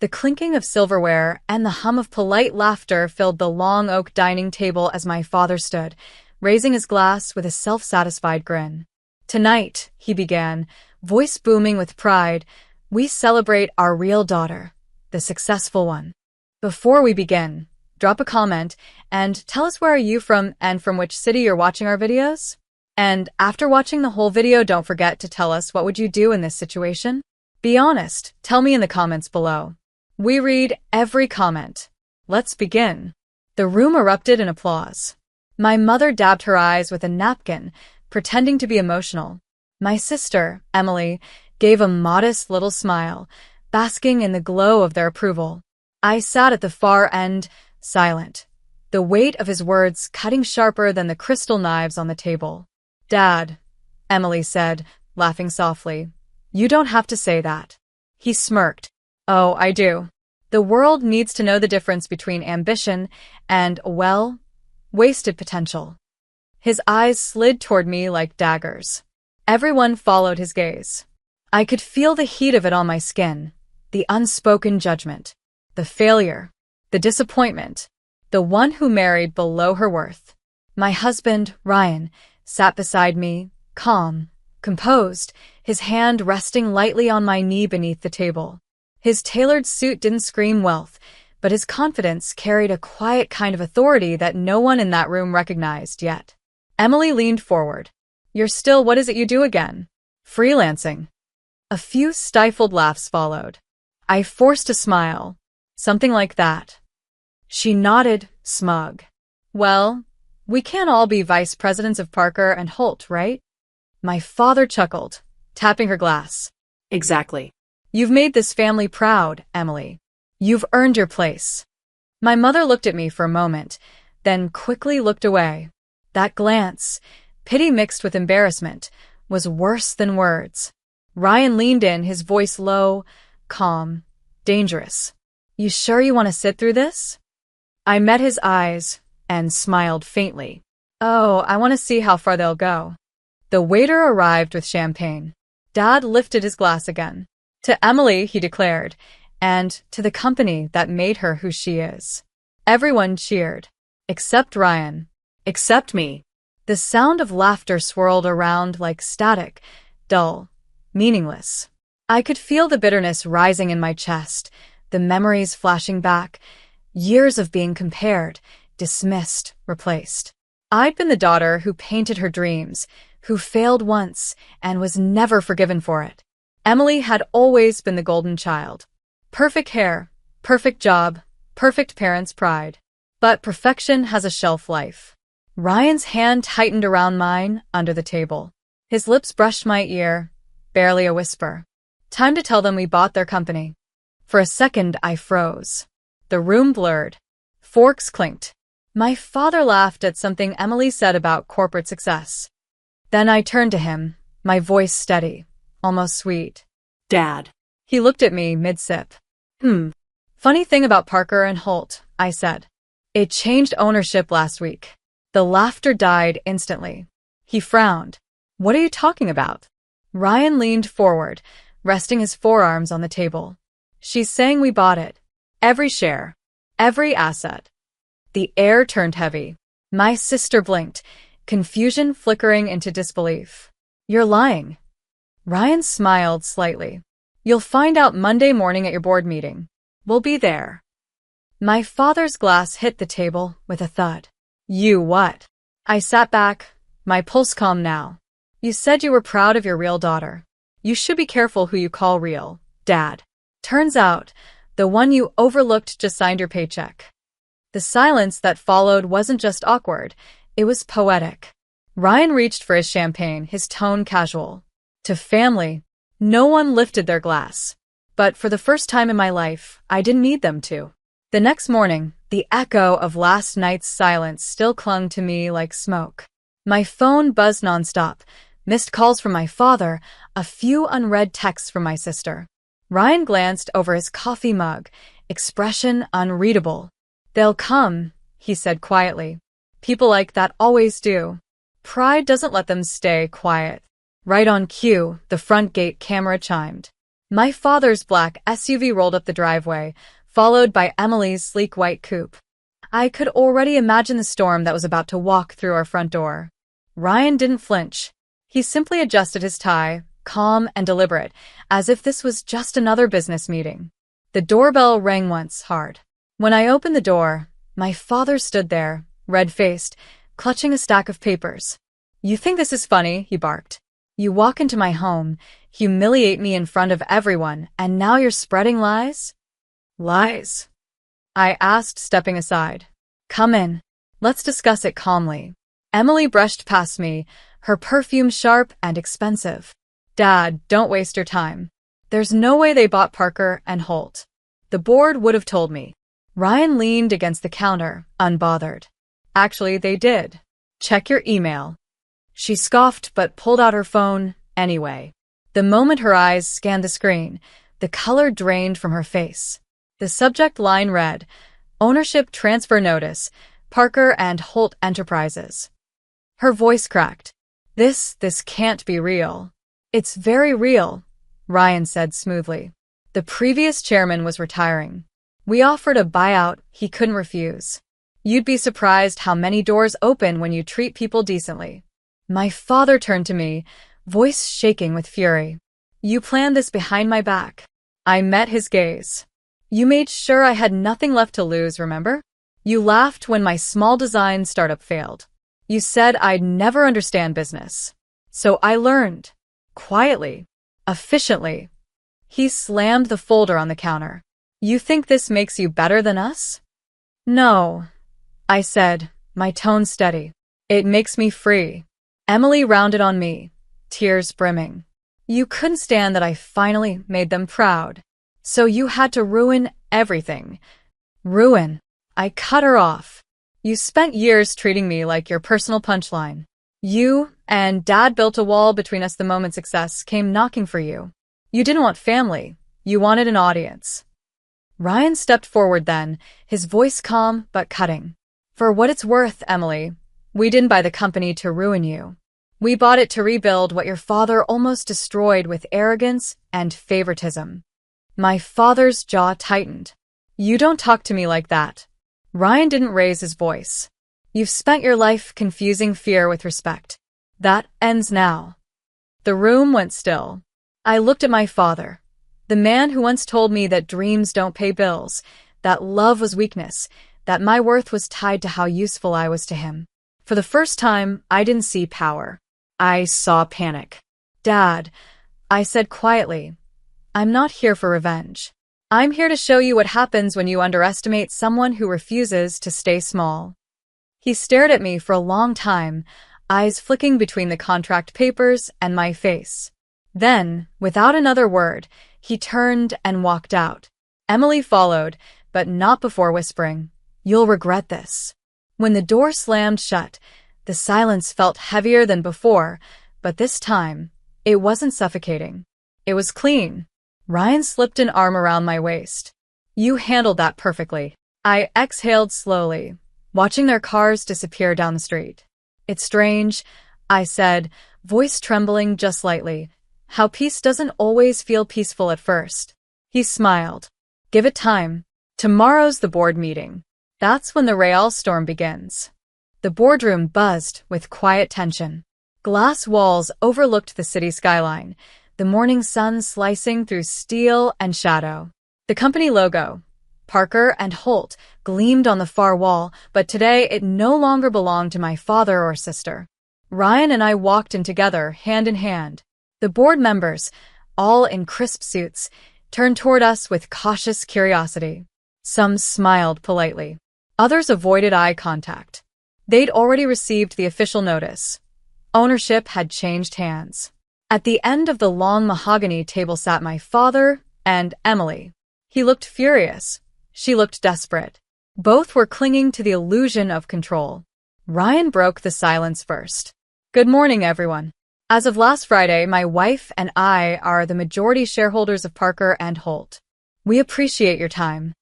The clinking of silverware and the hum of polite laughter filled the long oak dining table as my father stood, raising his glass with a self-satisfied grin. "Tonight," he began, voice booming with pride, "we celebrate our real daughter, the successful one. Before we begin, drop a comment and tell us where are you from and from which city you're watching our videos? And after watching the whole video, don't forget to tell us what would you do in this situation? Be honest, tell me in the comments below. We read every comment. Let's begin." The room erupted in applause. My mother dabbed her eyes with a napkin, pretending to be emotional. My sister, Emily, gave a modest little smile, basking in the glow of their approval. I sat at the far end, silent, the weight of his words cutting sharper than the crystal knives on the table. "Dad," Emily said, laughing softly, "you don't have to say that." He smirked. "Oh, I do. The world needs to know the difference between ambition and, well, wasted potential." His eyes slid toward me like daggers. Everyone followed his gaze. I could feel the heat of it on my skin, the unspoken judgment, the failure, the disappointment, the one who married below her worth. My husband, Ryan, sat beside me, calm, composed, his hand resting lightly on my knee beneath the table. His tailored suit didn't scream wealth, but his confidence carried a quiet kind of authority that no one in that room recognized yet. Emily leaned forward. "You're still, what is it you do again?" "Freelancing." A few stifled laughs followed. I forced a smile. "Something like that." She nodded, smug. "Well, we can't all be vice presidents of Parker and Holt, right?" My father chuckled, tapping her glass. "Exactly. You've made this family proud, Emily. You've earned your place." My mother looked at me for a moment, then quickly looked away. That glance, pity mixed with embarrassment, was worse than words. Ryan leaned in, his voice low, calm, dangerous. "You sure you want to sit through this?" I met his eyes and smiled faintly. "Oh, I want to see how far they'll go." The waiter arrived with champagne. Dad lifted his glass again. "To Emily," he declared, "and to the company that made her who she is." Everyone cheered. Except Ryan. Except me. The sound of laughter swirled around like static, dull, meaningless. I could feel the bitterness rising in my chest, the memories flashing back, years of being compared, dismissed, replaced. I'd been the daughter who painted her dreams, who failed once and was never forgiven for it. Emily had always been the golden child. Perfect hair, perfect job, perfect parents' pride. But perfection has a shelf life. Ryan's hand tightened around mine under the table. His lips brushed my ear, barely a whisper. "Time to tell them we bought their company." For a second, I froze. The room blurred. Forks clinked. My father laughed at something Emily said about corporate success. Then I turned to him, my voice steady, almost sweet. "Dad." He looked at me mid-sip. Funny thing about Parker and Holt," I said. "It changed ownership last week." The laughter died instantly. He frowned. "What are you talking about?" Ryan leaned forward, resting his forearms on the table. "She's saying we bought it. Every share. Every asset." The air turned heavy. My sister blinked, confusion flickering into disbelief. "You're lying." Ryan smiled slightly. "You'll find out Monday morning at your board meeting. We'll be there." My father's glass hit the table with a thud. "You what?" I sat back, my pulse calm now. "You said you were proud of your real daughter. You should be careful who you call real, Dad. Turns out, the one you overlooked just signed your paycheck." The silence that followed wasn't just awkward, it was poetic. Ryan reached for his champagne, his tone casual. To family, no one lifted their glass. But for the first time in my life, I didn't need them to. The next morning, the echo of last night's silence still clung to me like smoke. My phone buzzed nonstop, missed calls from my father, a few unread texts from my sister. Ryan glanced over his coffee mug, expression unreadable. "They'll come," he said quietly. "People like that always do. Pride doesn't let them stay quiet." Right on cue, the front gate camera chimed. My father's black SUV rolled up the driveway, followed by Emily's sleek white coupe. I could already imagine the storm that was about to walk through our front door. Ryan didn't flinch. He simply adjusted his tie, calm and deliberate, as if this was just another business meeting. The doorbell rang once, hard. When I opened the door, my father stood there, red-faced, clutching a stack of papers. "You think this is funny?" he barked. "You walk into my home, humiliate me in front of everyone, and now you're spreading lies?" "Lies?" I asked, stepping aside. "Come in. Let's discuss it calmly." Emily brushed past me, her perfume sharp and expensive. "Dad, don't waste your time. There's no way they bought Parker and Holt. The board would have told me." Ryan leaned against the counter, unbothered. "Actually, they did. Check your email." She scoffed but pulled out her phone anyway. The moment her eyes scanned the screen, the color drained from her face. The subject line read, "Ownership Transfer Notice, Parker and Holt Enterprises." Her voice cracked. This can't be real." "It's very real," Ryan said smoothly. "The previous chairman was retiring. We offered a buyout he couldn't refuse. You'd be surprised how many doors open when you treat people decently." My father turned to me, voice shaking with fury. "You planned this behind my back." I met his gaze. "You made sure I had nothing left to lose, remember? You laughed when my small design startup failed. You said I'd never understand business. So I learned. Quietly. Efficiently." He slammed the folder on the counter. "You think this makes you better than us?" "No," I said, my tone steady. "It makes me free." Emily rounded on me, tears brimming. "You couldn't stand that I finally made them proud. So you had to ruin everything." "Ruin?" I cut her off. "You spent years treating me like your personal punchline. You and Dad built a wall between us the moment success came knocking for you. You didn't want family. You wanted an audience." Ryan stepped forward then, his voice calm but cutting. "For what it's worth, Emily, we didn't buy the company to ruin you. We bought it to rebuild what your father almost destroyed with arrogance and favoritism." My father's jaw tightened. "You don't talk to me like that." Ryan didn't raise his voice. "You've spent your life confusing fear with respect. That ends now." The room went still. I looked at my father, the man who once told me that dreams don't pay bills, that love was weakness, that my worth was tied to how useful I was to him. For the first time, I didn't see power. I saw panic. "Dad," I said quietly, "I'm not here for revenge. I'm here to show you what happens when you underestimate someone who refuses to stay small." He stared at me for a long time, eyes flicking between the contract papers and my face. Then, without another word, he turned and walked out. Emily followed, but not before whispering, "You'll regret this." When the door slammed shut, the silence felt heavier than before, but this time, it wasn't suffocating. It was clean. Ryan slipped an arm around my waist. "You handled that perfectly." I exhaled slowly, watching their cars disappear down the street. "It's strange," I said, voice trembling just slightly, "how peace doesn't always feel peaceful at first." He smiled. "Give it time. Tomorrow's the board meeting. That's when the real storm begins." The boardroom buzzed with quiet tension. Glass walls overlooked the city skyline, the morning sun slicing through steel and shadow. The company logo, Parker and Holt, gleamed on the far wall, but today it no longer belonged to my father or sister. Ryan and I walked in together, hand in hand. The board members, all in crisp suits, turned toward us with cautious curiosity. Some smiled politely. Others avoided eye contact. They'd already received the official notice. Ownership had changed hands. At the end of the long mahogany table sat my father and Emily. He looked furious. She looked desperate. Both were clinging to the illusion of control. Ryan broke the silence first. "Good morning, everyone. As of last Friday, my wife and I are the majority shareholders of Parker and Holt. We appreciate your time."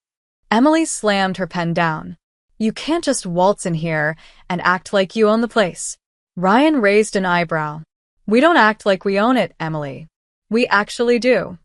Emily slammed her pen down. "You can't just waltz in here and act like you own the place." Ryan raised an eyebrow. "We don't act like we own it, Emily. We actually do."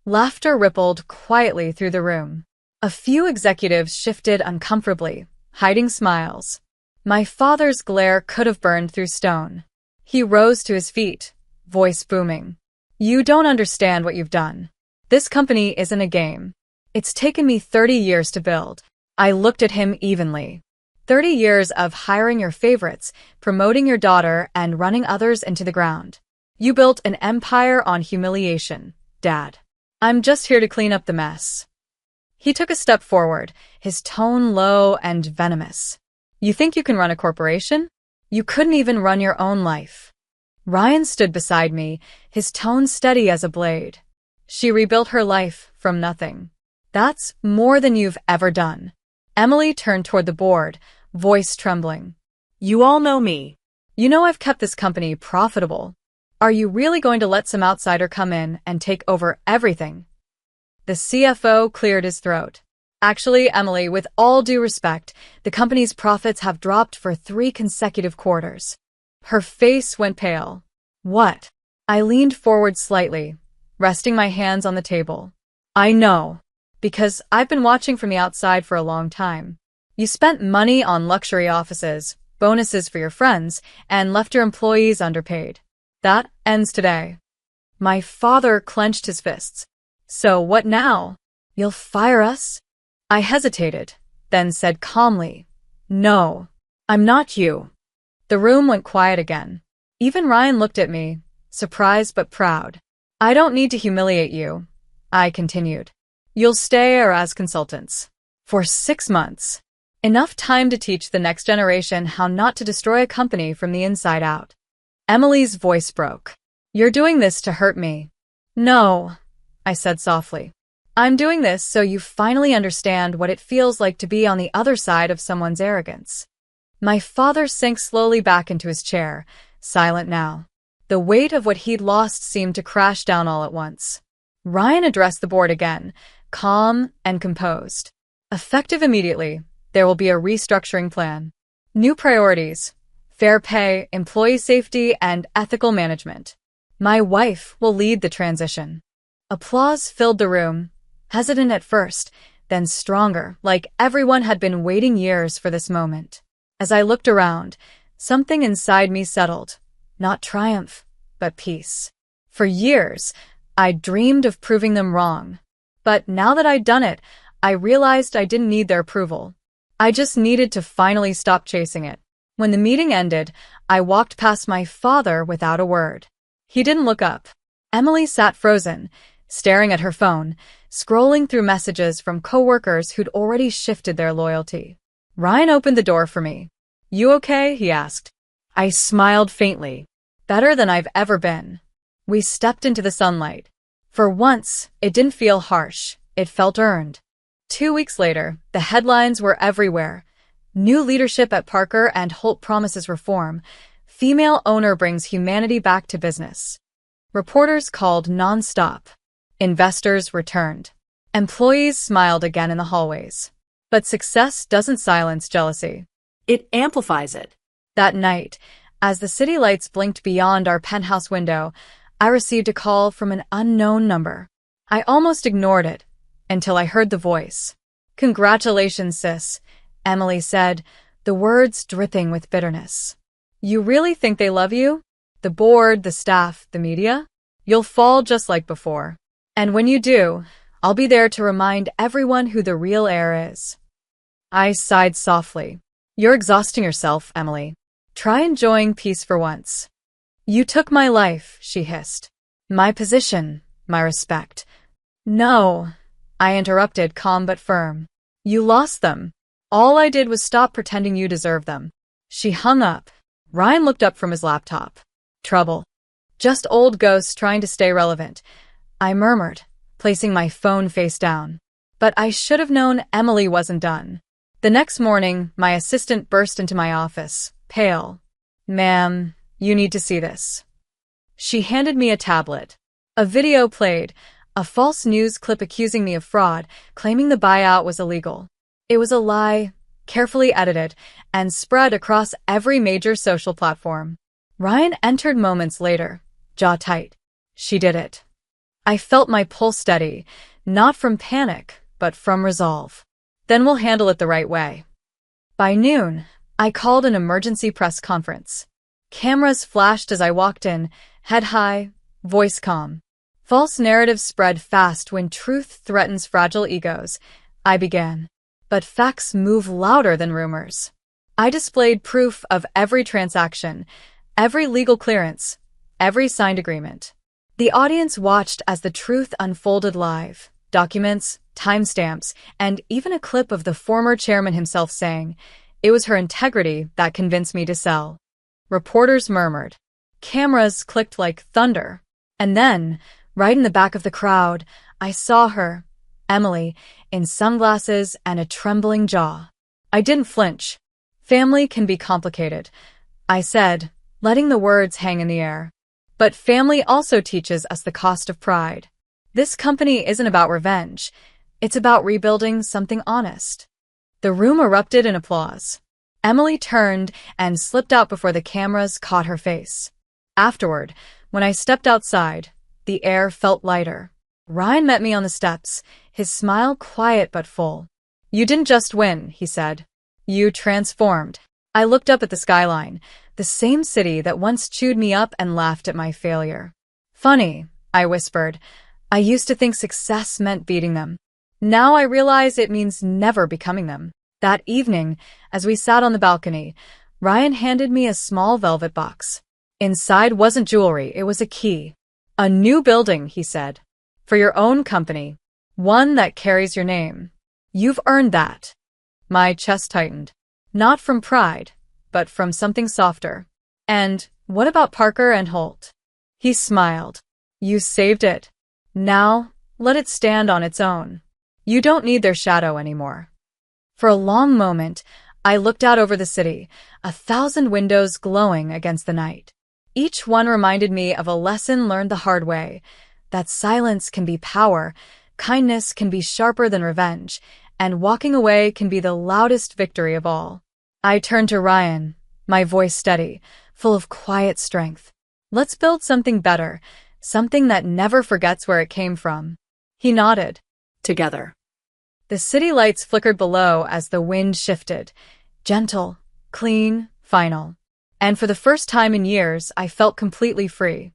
Laughter rippled quietly through the room. A few executives shifted uncomfortably, hiding smiles. My father's glare could have burned through stone. He rose to his feet, voice booming. You don't understand what you've done. This company isn't a game. It's taken me 30 years to build. I looked at him evenly. 30 years of hiring your favorites, promoting your daughter, and running others into the ground. You built an empire on humiliation, Dad. I'm just here to clean up the mess. He took a step forward, his tone low and venomous. You think you can run a corporation? You couldn't even run your own life. Ryan stood beside me, his tone steady as a blade. She rebuilt her life from nothing. That's more than you've ever done. Emily turned toward the board, voice trembling. You all know me. You know I've kept this company profitable. Are you really going to let some outsider come in and take over everything? The CFO cleared his throat. Actually, Emily, with all due respect, the company's profits have dropped for 3 consecutive quarters. Her face went pale. What? I leaned forward slightly, resting my hands on the table. I know. Because I've been watching from the outside for a long time. You spent money on luxury offices, bonuses for your friends, and left your employees underpaid. That ends today. My father clenched his fists. So what now? You'll fire us? I hesitated, then said calmly, No, I'm not you. The room went quiet again. Even Ryan looked at me, surprised but proud. I don't need to humiliate you, I continued. You'll stay here as consultants. For 6 months. Enough time to teach the next generation how not to destroy a company from the inside out. Emily's voice broke. You're doing this to hurt me. No, I said softly. I'm doing this so you finally understand what it feels like to be on the other side of someone's arrogance. My father sank slowly back into his chair, silent now. The weight of what he'd lost seemed to crash down all at once. Ryan addressed the board again, calm and composed. Effective immediately, there will be a restructuring plan. New priorities, fair pay, employee safety, and ethical management. My wife will lead the transition. Applause filled the room, hesitant at first, then stronger, like everyone had been waiting years for this moment. As I looked around, something inside me settled. Not triumph, but peace. For years, I dreamed of proving them wrong. But now that I'd done it, I realized I didn't need their approval. I just needed to finally stop chasing it. When the meeting ended, I walked past my father without a word. He didn't look up. Emily sat frozen, staring at her phone, scrolling through messages from coworkers who'd already shifted their loyalty. Ryan opened the door for me. You okay? He asked. I smiled faintly. Better than I've ever been. We stepped into the sunlight. For once, it didn't feel harsh. It felt earned. 2 weeks later, the headlines were everywhere. New leadership at Parker and Holt promises reform. Female owner brings humanity back to business. Reporters called nonstop. Investors returned. Employees smiled again in the hallways. But success doesn't silence jealousy. It amplifies it. That night, as the city lights blinked beyond our penthouse window, I received a call from an unknown number. I almost ignored it, until I heard the voice. Congratulations, sis, Emily said, the words dripping with bitterness. You really think they love you? The board, the staff, the media? You'll fall just like before. And when you do, I'll be there to remind everyone who the real heir is. I sighed softly. You're exhausting yourself, Emily. Try enjoying peace for once. You took my life, she hissed. My position, my respect. No, I interrupted, calm but firm. You lost them. All I did was stop pretending you deserve them. She hung up. Ryan looked up from his laptop. Trouble. Just old ghosts trying to stay relevant. I murmured, placing my phone face down. But I should have known Emily wasn't done. The next morning, my assistant burst into my office, pale. Ma'am, you need to see this. She handed me a tablet. A video played, a false news clip accusing me of fraud, claiming the buyout was illegal. It was a lie, carefully edited, and spread across every major social platform. Ryan entered moments later, jaw tight. She did it. I felt my pulse steady, not from panic, but from resolve. Then we'll handle it the right way. By noon, I called an emergency press conference. Cameras flashed as I walked in, head high, voice calm. False narratives spread fast when truth threatens fragile egos. I began. But facts move louder than rumors. I displayed proof of every transaction, every legal clearance, every signed agreement. The audience watched as the truth unfolded live. Documents, timestamps, and even a clip of the former chairman himself saying, "It was her integrity that convinced me to sell." Reporters murmured. Cameras clicked like thunder. And then, right in the back of the crowd, I saw her, Emily, in sunglasses and a trembling jaw. I didn't flinch. Family can be complicated, I said, letting the words hang in the air. But family also teaches us the cost of pride. This company isn't about revenge. It's about rebuilding something honest. The room erupted in applause. Emily turned and slipped out before the cameras caught her face. Afterward, when I stepped outside, the air felt lighter. Ryan met me on the steps, his smile quiet but full. "You didn't just win," he said. "You transformed." I looked up at the skyline, the same city that once chewed me up and laughed at my failure. "Funny," I whispered. "I used to think success meant beating them. Now I realize it means never becoming them." That evening, as we sat on the balcony, Ryan handed me a small velvet box. Inside wasn't jewelry, it was a key. "A new building," he said. "For your own company. One that carries your name. You've earned that." My chest tightened. Not from pride, but from something softer. "And what about Parker and Holt?" He smiled. "You saved it. Now, let it stand on its own. You don't need their shadow anymore." For a long moment, I looked out over the city, 1,000 windows glowing against the night. Each one reminded me of a lesson learned the hard way, that silence can be power, kindness can be sharper than revenge, and walking away can be the loudest victory of all. I turned to Ryan, my voice steady, full of quiet strength. "Let's build something better, something that never forgets where it came from." He nodded. Together. The city lights flickered below as the wind shifted. Gentle, clean, final. And for the first time in years, I felt completely free.